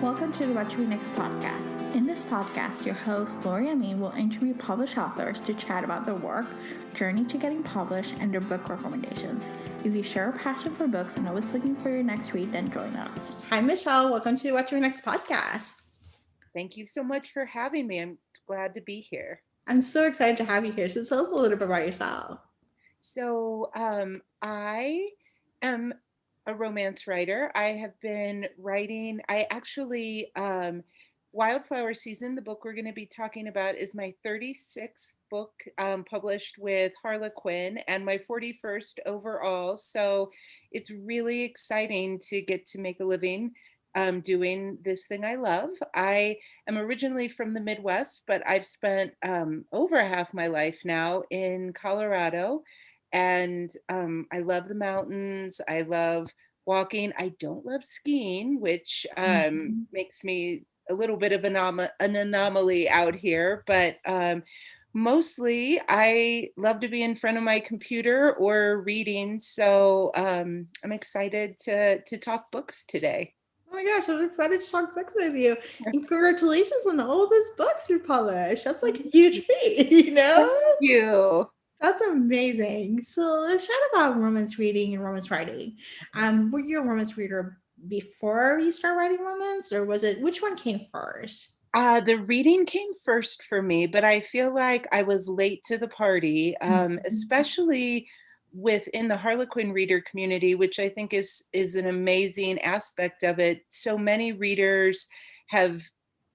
Welcome to the What to Read Next podcast. In this podcast, your host, Lori Amin, will interview published authors to chat about their work, journey to getting published, and their book recommendations. If you share a passion for books and always looking for your next read, then join us. Hi, Michelle. Welcome to What to Read Next podcast. Thank you so much for having me. I'm glad to be here. I'm so excited to have you here. So tell us a little bit about yourself. So I am a romance writer. I have been writing, Wildflower Season, the book we're going to be talking about, is my 36th book published with Harlequin and my 41st overall. So it's really exciting to get to make a living doing this thing I love. I am originally from the Midwest, but I've spent over half my life now in Colorado. And I love the mountains. I love walking. I don't love skiing, which makes me a little bit of an anomaly out here. But mostly I love to be in front of my computer or reading. So I'm excited to talk books today. Oh my gosh, I'm excited to talk books with you. And congratulations on all those books you published. That's like a huge feat, you know? Thank you. That's amazing. So let's chat about romance reading and romance writing. Were you a romance reader before you started writing romance, or was it, which one came first? The reading came first for me, but I feel like I was late to the party, especially within the Harlequin reader community, which I think is an amazing aspect of it. So many readers have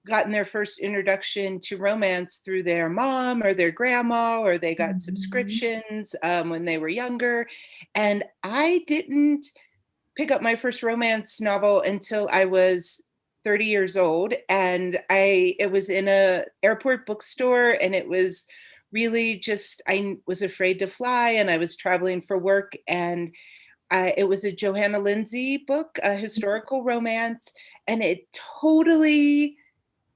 gotten their first introduction to romance through their mom or their grandma, or they got subscriptions when they were younger. And I didn't pick up my first romance novel until I was 30 years old, and it was in a airport bookstore, and it was really just, I was afraid to fly, and I was traveling for work, and it was a Johanna Lindsey book, a historical romance, and it totally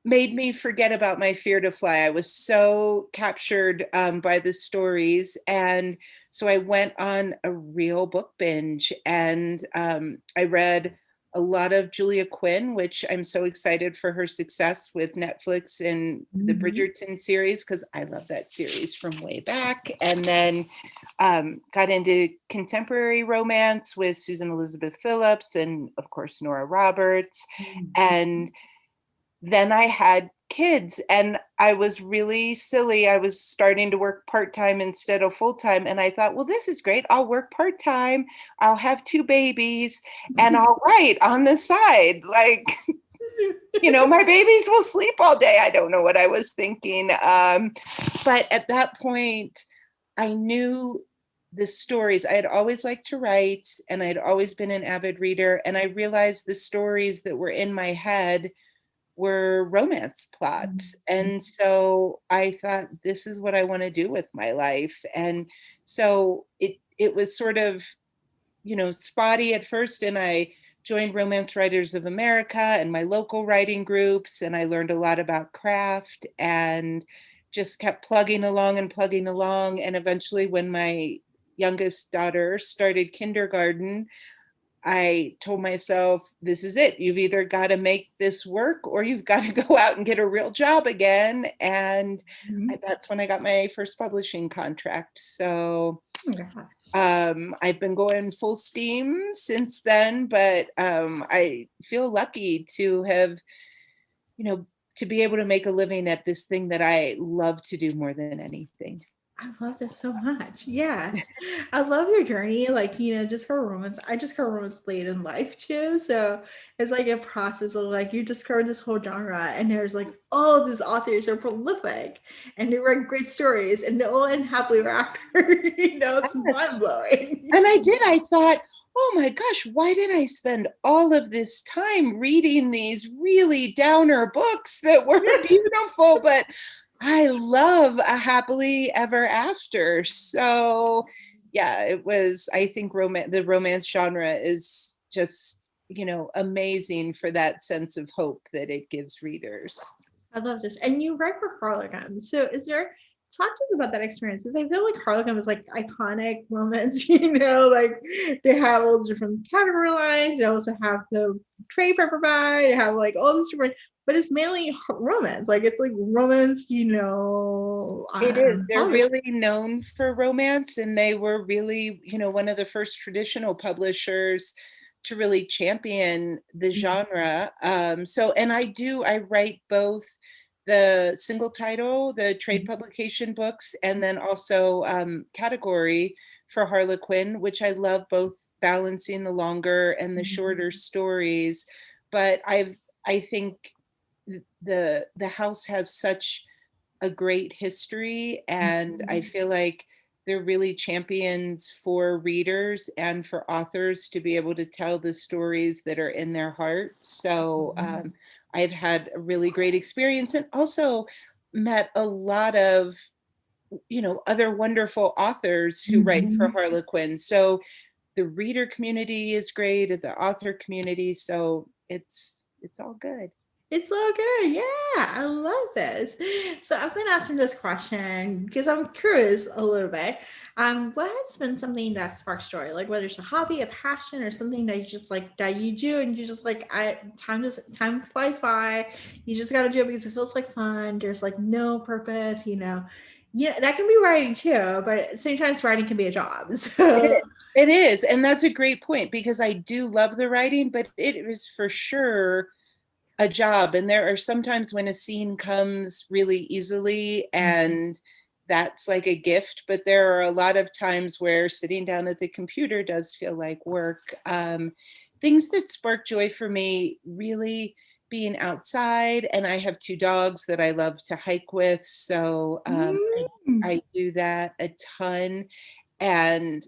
made me forget about my fear to fly. I was so captured by the stories. And so I went on a real book binge, and I read a lot of Julia Quinn, which I'm so excited for her success with Netflix and the Bridgerton series, because I love that series from way back. And then got into contemporary romance with Susan Elizabeth Phillips and, of course, Nora Roberts. And then I had kids, and I was really silly. I was starting to work part-time instead of full-time. And I thought, well, this is great. I'll work part-time. I'll have 2 babies and I'll write on the side. Like, my babies will sleep all day. I don't know what I was thinking. But at that point, I knew the stories. I had always liked to write, and I had always been an avid reader. And I realized the stories that were in my head were romance plots. And so I thought, this is what I want to do with my life. And so it was sort of, spotty at first. And I joined Romance Writers of America and my local writing groups. And I learned a lot about craft and just kept plugging along. And eventually, when my youngest daughter started kindergarten, I told myself, this is it. You've either got to make this work or you've got to go out and get a real job again. And that's when I got my first publishing contract. So I've been going full steam since then, but I feel lucky to have, to be able to make a living at this thing that I love to do more than anything. I love this so much. Yes. I love your journey. Like, discover romance. I discovered romance late in life too. So it's like a process of like, you discover this whole genre, and there's like all of these authors are prolific and they write great stories, and no one happily ever after. It's mind blowing. And I thought, oh my gosh, why did I spend all of this time reading these really downer books that were beautiful, but I love a happily ever after. So yeah, it was, I think the romance genre is just, amazing for that sense of hope that it gives readers. I love this. And you write for Harlequin. So talk to us about that experience, because I feel like Harlequin was like iconic moments, like they have all the different category lines. They also have the trade paperback. They have like all this different, but it's mainly romance. Like it's like romance, It is. They're published. really known for romance, and they were really, one of the first traditional publishers to really champion the genre. And I write both the single title, the trade publication books, and then also category for Harlequin, which I love, both balancing the longer and the shorter stories. But I think the house has such a great history, and I feel like they're really champions for readers and for authors to be able to tell the stories that are in their hearts. So I've had a really great experience, and also met a lot of other wonderful authors who write for Mhm. Harlequin. So the reader community is great, the author community, so it's all good. It's so good. Yeah, I love this. So I've been asking this question because I'm curious a little bit. What has been something that sparks joy? Like whether it's a hobby, a passion, or something that you just like that you do and you just like time flies by. You just gotta do it because it feels like fun. There's like no purpose. Yeah, that can be writing too, but sometimes writing can be a job. It So is. It is, and that's a great point, because I do love the writing, but it is for sure a job. And there are sometimes when a scene comes really easily, and that's like a gift, but there are a lot of times where sitting down at the computer does feel like work. Things that spark joy for me, really being outside, and I have two dogs that I love to hike with, so mm, I do that a ton. And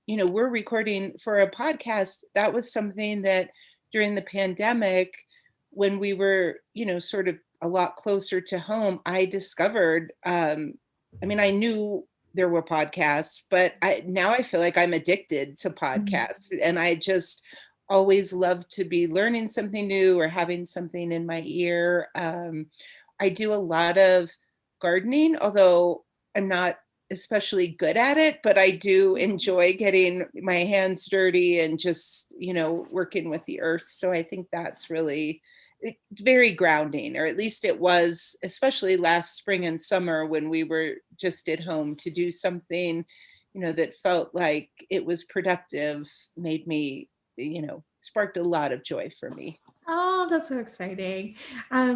we're recording for a podcast. That was something that during the pandemic, when we were sort of a lot closer to home, I discovered. I knew there were podcasts, but now I feel like I'm addicted to podcasts, and I just always love to be learning something new or having something in my ear. I do a lot of gardening, although I'm not especially good at it, but I do enjoy getting my hands dirty and just, working with the earth. So I think that's really very grounding, or at least it was, especially last spring and summer when we were just at home, to do something, that felt like it was productive, made me, sparked a lot of joy for me. Oh, that's so exciting.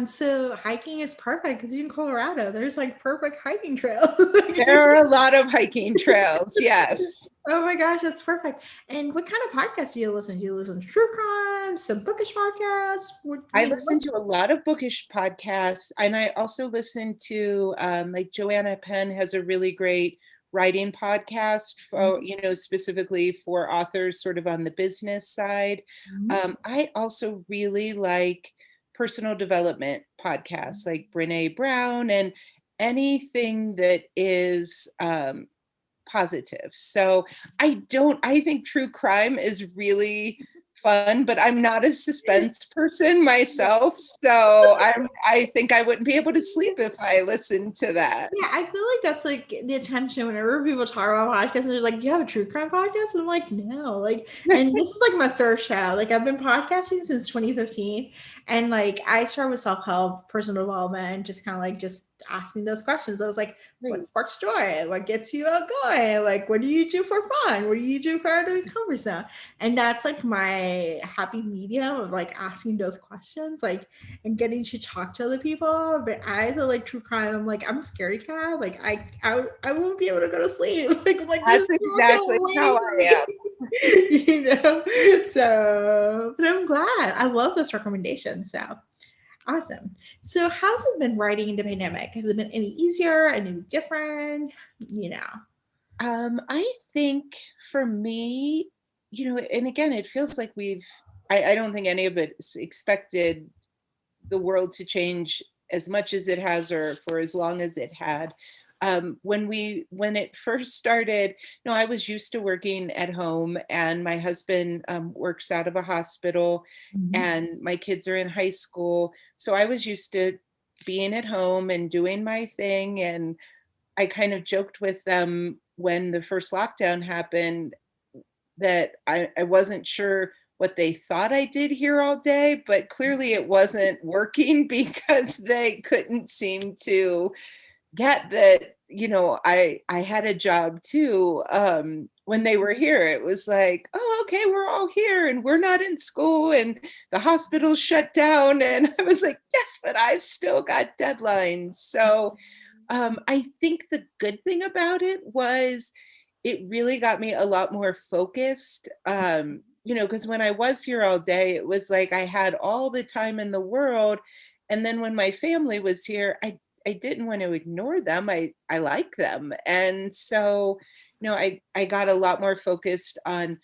So hiking is perfect because you're in Colorado. There's like perfect hiking trails. There are a lot of hiking trails, yes. Oh my gosh, that's perfect. And what kind of podcasts do you listen to? Do you listen to true crime, some bookish podcasts? I listen to a lot of bookish podcasts, and I also listen to like Joanna Penn has a really great writing podcast for, specifically for authors sort of on the business side. Mhm. I also really like personal development podcasts like Brene Brown, and anything that is positive. So I think true crime is really fun, but I'm not a suspense person myself. So I think I wouldn't be able to sleep if I listened to that. Yeah, I feel like that's like the attention whenever people talk about podcasts and they're like, you have a true crime podcast? And I'm like, no. Like, and this is like my third show. Like I've been podcasting since 2015. And like I started with self-help, personal development, and just kind of like just asking those questions. I was like, what Right. sparks joy? What gets you outgoing? Like, what do you do for fun? What do you do for out of your comfort zone? And that's like my happy medium of like asking those questions. Like and getting to talk to other people. But I feel like true crime, I'm like, I'm a scaredy cat. Like I won't be able to go to sleep. Like I'm like, That's this girl don't exactly how wake I me. am. So but I'm glad. I love this recommendation. So awesome. So how's it been writing in the pandemic? Has it been any easier, any different? I think for me, and again, it feels like I don't think any of it expected the world to change as much as it has, or for as long as it had. When it first started, I was used to working at home, and my husband works out of a hospital, Mhm. and my kids are in high school. So I was used to being at home and doing my thing. And I kind of joked with them when the first lockdown happened that I wasn't sure what they thought I did here all day, but clearly it wasn't working because they couldn't seem to get that, I had a job too. When they were here, it was like, oh, okay, we're all here and we're not in school and the hospital's shut down. And I was like, yes, but I've still got deadlines. So I think the good thing about it was it really got me a lot more focused. Because when I was here all day, it was like I had all the time in the world. And then when my family was here, I didn't want to ignore them. I like them. And so, I got a lot more focused on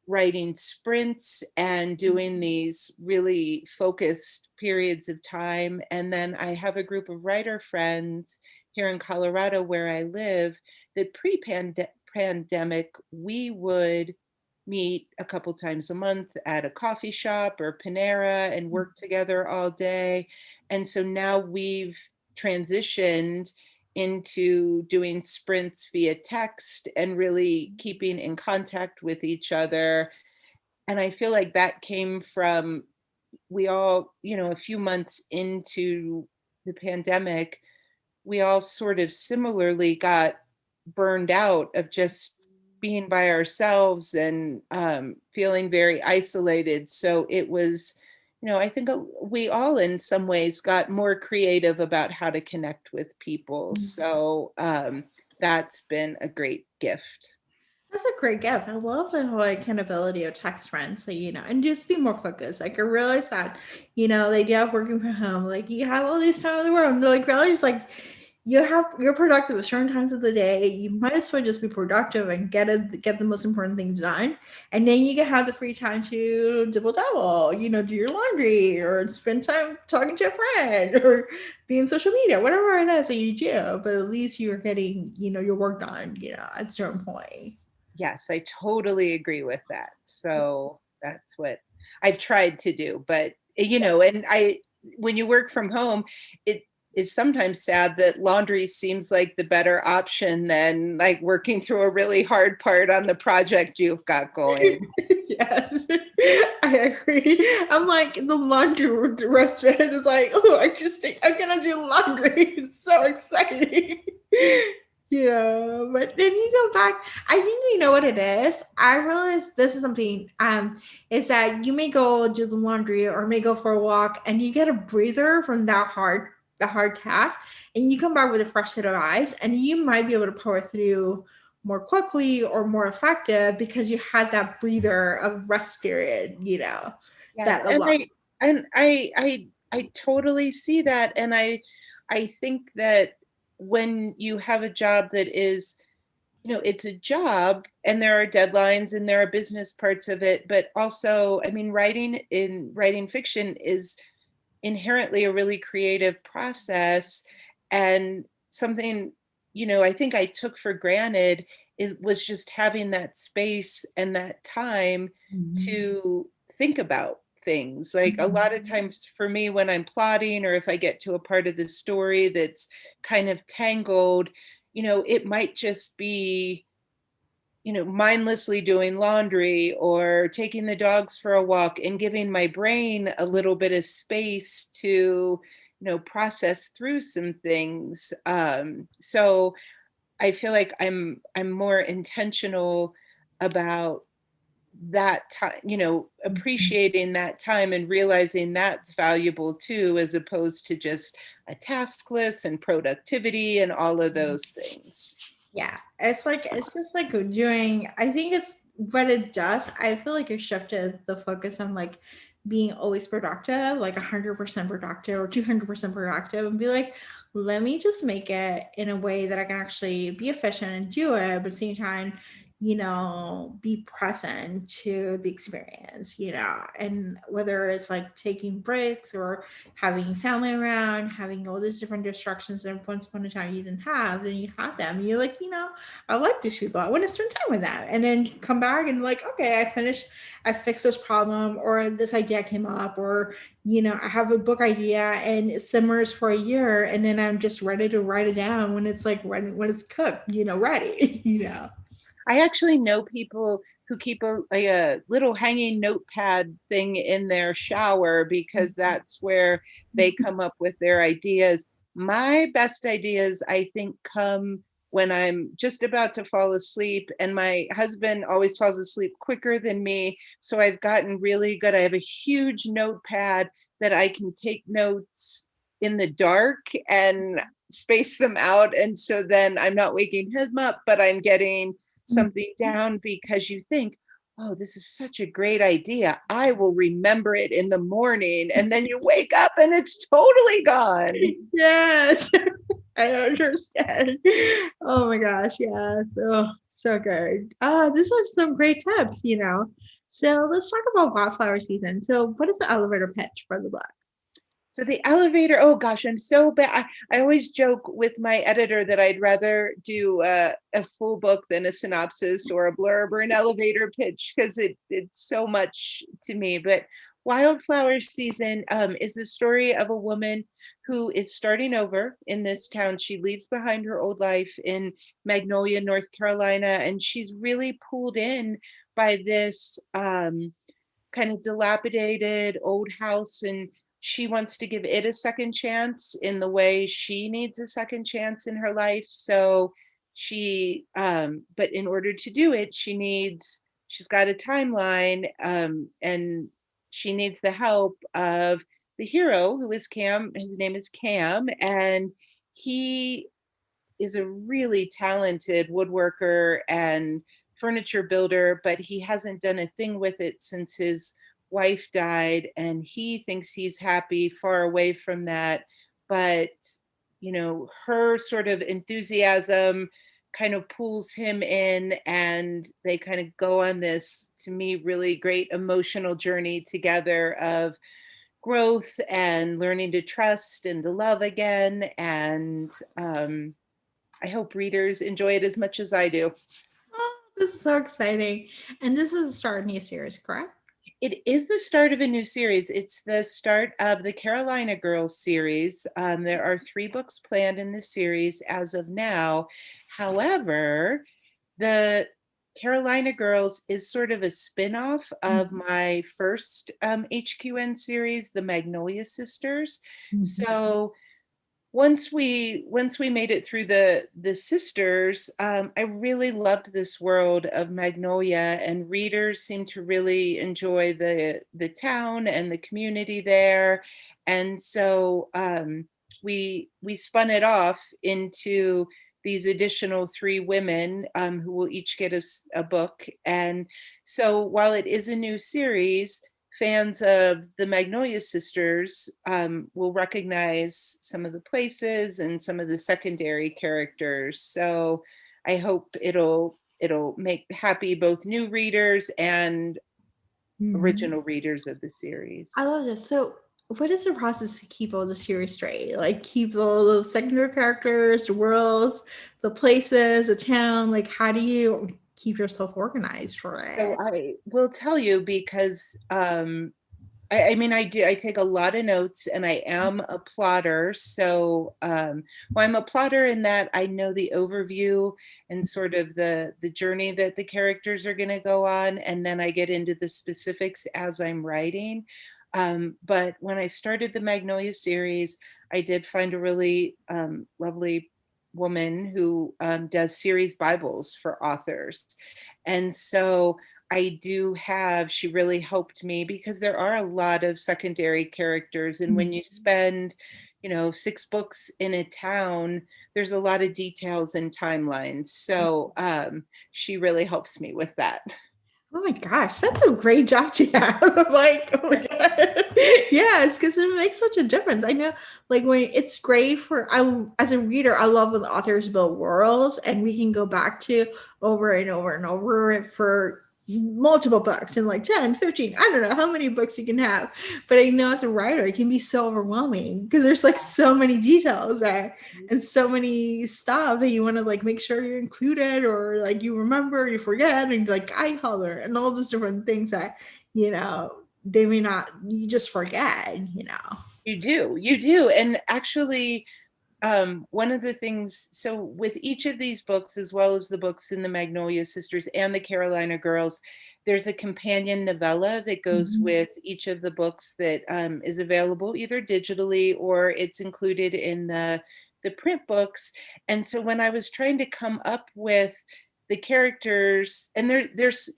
writing sprints and doing these really focused periods of time. And then I have a group of writer friends here in Colorado where I live that pre-pandemic we would meet a couple times a month at a coffee shop or Panera and work together all day. And so now we've transitioned into doing sprints via text and really keeping in contact with each other. And I feel like that came from we all, a few months into the pandemic, we all sort of similarly got burned out of just being by ourselves and feeling very isolated. So it was, I think we all in some ways got more creative about how to connect with people. So that's been a great gift. That's a great gift. I love the whole accountability of text friends, so and just be more focused. Like I realize that, the idea of working from home, like you have all this time in the world, and like realize like you're productive at certain times of the day. You might as well just be productive and get the most important things done, and then you can have the free time to double double. Do your laundry or spend time talking to a friend or be in social media, whatever it is that you do. But at least you're getting your work done. At a certain point. Yes, I totally agree with that. So that's what I've tried to do. But, and when you work from home, it is sometimes sad that laundry seems like the better option than like working through a really hard part on the project you've got going. Yes, I agree. I'm like the laundry restaurant is like, oh, I'm gonna do laundry. It's so exciting. Yeah, but then you go back. I think you know what it is. I realize this is something. Is that you may go do the laundry or may go for a walk, and you get a breather from the hard task, and you come back with a fresh set of eyes, and you might be able to power through more quickly or more effective because you had that breather of rest period. That Yes, and alone. I totally see that, and I think that when you have a job that is, it's a job, and there are deadlines and there are business parts of it, but also, I mean, writing fiction is inherently a really creative process, and something, I think I took for granted it was just having that space and that time Mhm. to think about things. Like a lot of Mhm. times for me when I'm plotting or if I get to a part of the story that's kind of tangled, it might just be mindlessly doing laundry or taking the dogs for a walk and giving my brain a little bit of space to, process through some things. So I feel like I'm more intentional about that time, Mhm. appreciating that time and realizing that's valuable too, as opposed to just a task list and productivity and all of those things. Yeah, it's just like doing. I think it's what it does. I feel like it shifted the focus on like being always productive, like 100% productive or 200% productive, and be like, let me just make it in a way that I can actually be efficient and do it, but at the same time, be present to the experience, and whether it's like taking breaks or having family around, having all these different distractions that once upon a time you didn't have, then you have them. You're like, I like these people. I want to spend time with them. And then you come back and like, okay, I fixed this problem, or this idea came up, or, I have a book idea and it simmers for a year, and then I'm just ready to write it down when it's like ready, when it's cooked, ready, I actually know people who keep a little hanging notepad thing in their shower because that's where they come up with their ideas. My best ideas, I think, come when I'm just about to fall asleep, and my husband always falls asleep quicker than me. So I've gotten really good. I have a huge notepad that I can take notes in the dark and space them out. And so then I'm not waking him up, but I'm getting something down because you think, oh, this is such a great idea. I will remember it in the morning. And then you wake up and it's totally gone. Yes, I understand. Oh my gosh, yes. Oh, so good. These are some great tips. So let's talk about wildflower season. So what is the elevator pitch for the book? So the elevator, oh gosh, I'm so bad. I always joke with my editor that I'd rather do a full book than a synopsis or a blurb or an elevator pitch because it's so much to me. But Wildflower season is the story of a woman who is starting over in this town. She leaves behind her old life in Magnolia, North Carolina, and she's really pulled in by this kind of dilapidated old house, and she wants to give it a second chance in the way she needs a second chance in her life. So but in order to do it, she's got a timeline, and she needs the help of the hero, who is Cam. His name is Cam, and he is a really talented woodworker and furniture builder, but he hasn't done a thing with it since his wife died, and he thinks he's happy far away from that. But, her sort of enthusiasm kind of pulls him in, and they kind of go on this, to me, really great emotional journey together of growth and learning to trust and to love again. And I hope readers enjoy it as much as I do. Oh, this is so exciting. And this is the start of a new series, correct? It is the start of a new series. It's the start of the Carolina Girls series. There are 3 books planned in this series as of now. However, the Carolina Girls is sort of a spin-off of my first HQN series, the Magnolia Sisters. Mhm. So once we made it through the sisters, I really loved this world of Magnolia, and readers seem to really enjoy the town and the community there. And so we spun it off into these additional 3 women, who will each get us a book. And so while it is a new series, fans of the Magnolia Sisters will recognize some of the places and some of the secondary characters. So I hope it'll make happy both new readers and Mhm. original readers of the I series. love this. So, what is the process to keep all the series straight? Like, keep all the secondary characters, the worlds, the places, the town. Like, how do you keep yourself organized for So it? I will tell you because I mean, I take a lot of notes, and I am a plotter. So, well, I'm a plotter in that I know the overview and sort of the journey that the characters are going to go on, and then I get into the specifics as I'm writing. But when I started the Magnolia series, I did find a really lovely woman who does series Bibles for authors, and so she really helped me because there are a lot of secondary characters. And when you spend, 6 books in a town, there's a lot of details and timelines. So she really helps me with that. Oh my gosh, that's a great job to have. Like, oh my god. Yes, because it makes such a difference. I know, like when it's great for I as a reader, I love when authors build worlds and we can go back to over and over and over for multiple books and like 10, 15, I don't know how many books you can have. But I know as a writer, it can be so overwhelming because there's like so many details there and so many stuff that you want to like make sure you're included or like you remember, you forget, and like eye color and all those different things that you know they may not, you just forget, you know. You do. And actually, one of the things, so with each of these books, as well as the books in the Magnolia Sisters and the Carolina Girls, there's a companion novella that goes Mhm. with each of the books that is available either digitally or it's included in the print books. And so when I was trying to come up with the characters, and there's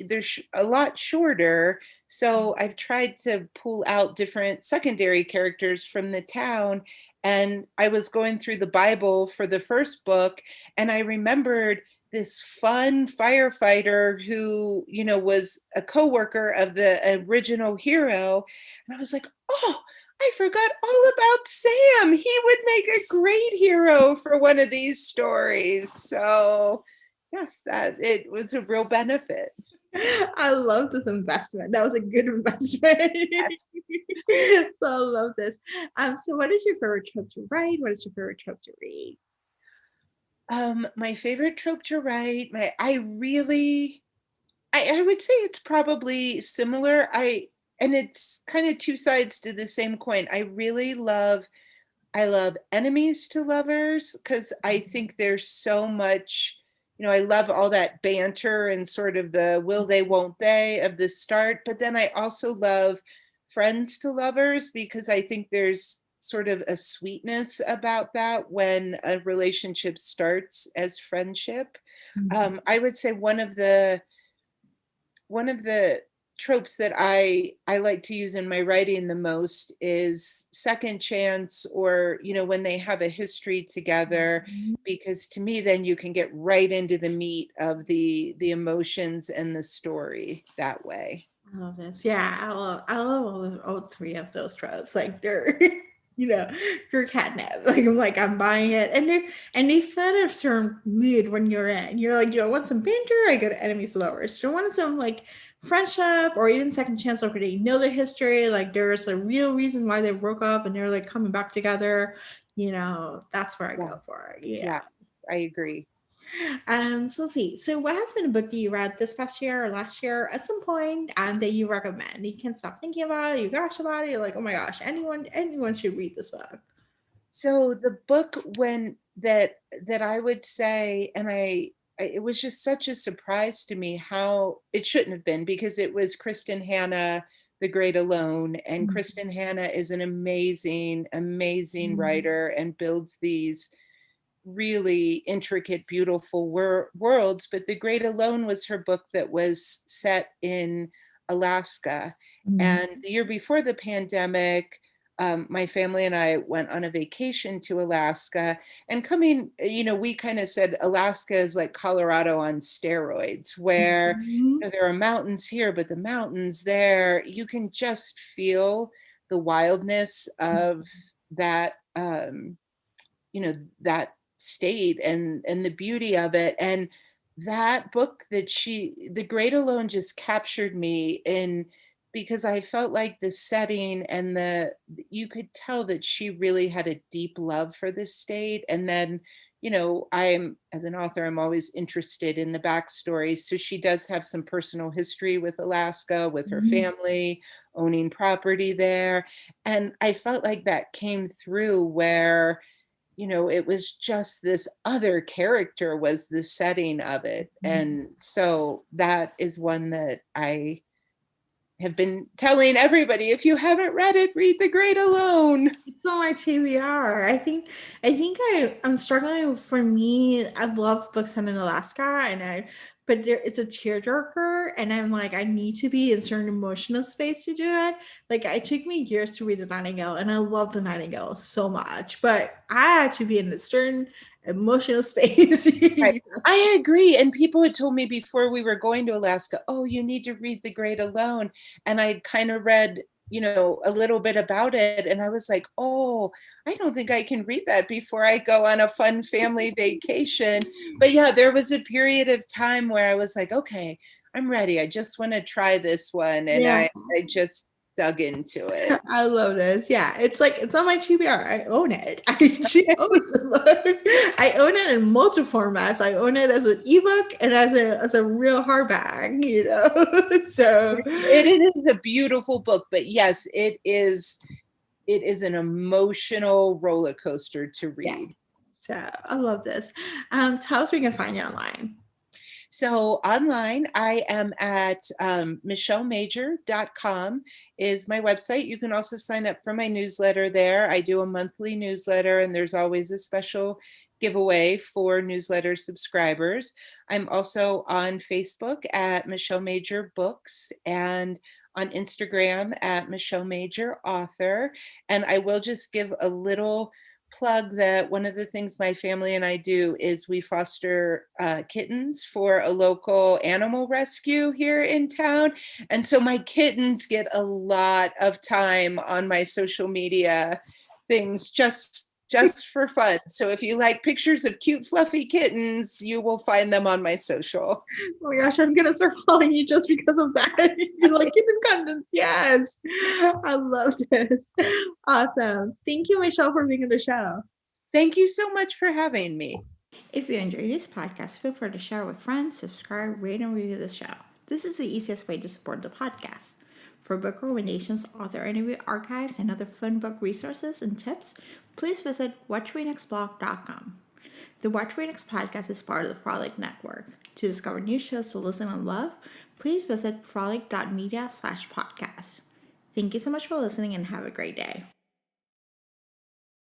a lot shorter, so I've tried to pull out different secondary characters from the town, and I was going through the Bible for the first book, and I remembered this fun firefighter who, was a coworker of the original hero. And I was like, oh, I forgot all about Sam. He would make a great hero for one of these stories. So, yes, that it was a real benefit. I love this investment. That was a good investment. Yes. So I love this. So what is your favorite trope to write? What is your favorite trope to read? My favorite trope to write, I would say it's probably similar. And it's kind of two sides to the same coin. I love enemies to lovers because I think there's so much, I love all that banter and sort of the will they, won't they of the start. But then I also love friends to lovers because I think there's sort of a sweetness about that when a relationship starts as friendship. Mhm. I would say one of the tropes that I like to use in my writing the most is second chance, or when they have a history together, Mhm. because to me then you can get right into the meat of the emotions and the story that way. I love this. Yeah, I love all three of those tropes. Like they're, you know, they're catnip. Like I'm buying it, and they fit a certain mood when you're in. You're like, do I want some banter? I go to enemies to lovers. Do I want some like friendship or even second chance over they know their history? Like there's a real reason why they broke up and they're like coming back together. That's where I go Yes. for. Yeah. Yeah, I agree. So let's see. So, what has been a book that you read this past year or last year at some point, and that you recommend? You can't stop thinking about it. You gush about it. You're like, oh my gosh, anyone should read this book. So the book when that I would say, and it was just such a surprise to me how it shouldn't have been, because it was Kristen Hanna, The Great Alone, and Mhm. Kristen Hanna is an amazing, amazing Mhm. writer and builds these really intricate, beautiful worlds. But The Great Alone was her book that was set in Alaska. And Mhm. the year before the pandemic, my family and I went on a vacation to Alaska. And coming, we kind of said Alaska is like Colorado on steroids, where Mhm. there are mountains here, but the mountains there, you can just feel the wildness of that. That state and the beauty of it. And that book that The Great Alone, just captured me in, because I felt like the setting and you could tell that she really had a deep love for this state. And then, as an author, I'm always interested in the backstory. So she does have some personal history with Alaska, with her Mhm. family owning property there. And I felt like that came through, where it was just this other character was the setting of it. Mhm. And so that is one that I have been telling everybody, if you haven't read it, read The Great Alone. It's on my TBR. I'm struggling. For me, I love books set in Alaska, and but it's a tearjerker, and I'm like, I need to be in certain emotional space to do it. Like it took me years to read The Nightingale, and I love The Nightingale so much, but I had to be in a certain emotional space. Right. I agree. And people had told me before we were going to Alaska, oh, you need to read The Great Alone. And I kind of read, a little bit about it. And I was like, oh, I don't think I can read that before I go on a fun family vacation. But yeah, there was a period of time where I was like, okay, I'm ready. I just want to try this one. And Yeah. I just dug into it. I love this. Yeah, it's like it's on my TBR. I own it. I actually own it. I own it in multiple formats. I own it as an ebook and as a real hardback. So It is a beautiful book, but yes, it is an emotional roller coaster to yeah. read. So I love this. Tell us where we can find you online. So online, I am at michellemajor.com is my website. You can also sign up for my newsletter there. I do a monthly newsletter, and there's always a special giveaway for newsletter subscribers. I'm also on Facebook at Michelle Major Books and on Instagram at Michelle Major Author. And I will just give a little plug that one of the things my family and I do is we foster kittens for a local animal rescue here in town. And so my kittens get a lot of time on my social media things just for fun. So if you like pictures of cute fluffy kittens, you will find them on my social. Oh my gosh, I'm gonna start following you just because of that. You're like keeping content. Yes. I love this. Awesome. Thank you, Michelle, for being on the show. Thank you so much for having me. If you enjoyed this podcast, feel free to share with friends, subscribe, rate, and review the show. This is the easiest way to support the podcast. For book recommendations, author interview archives, and other fun book resources and tips, please visit watchrenextblog.com. The Watch Read Next podcast is part of the Frolic Network. To discover new shows to listen and love, please visit frolic.media/podcast. Thank you so much for listening and have a great day.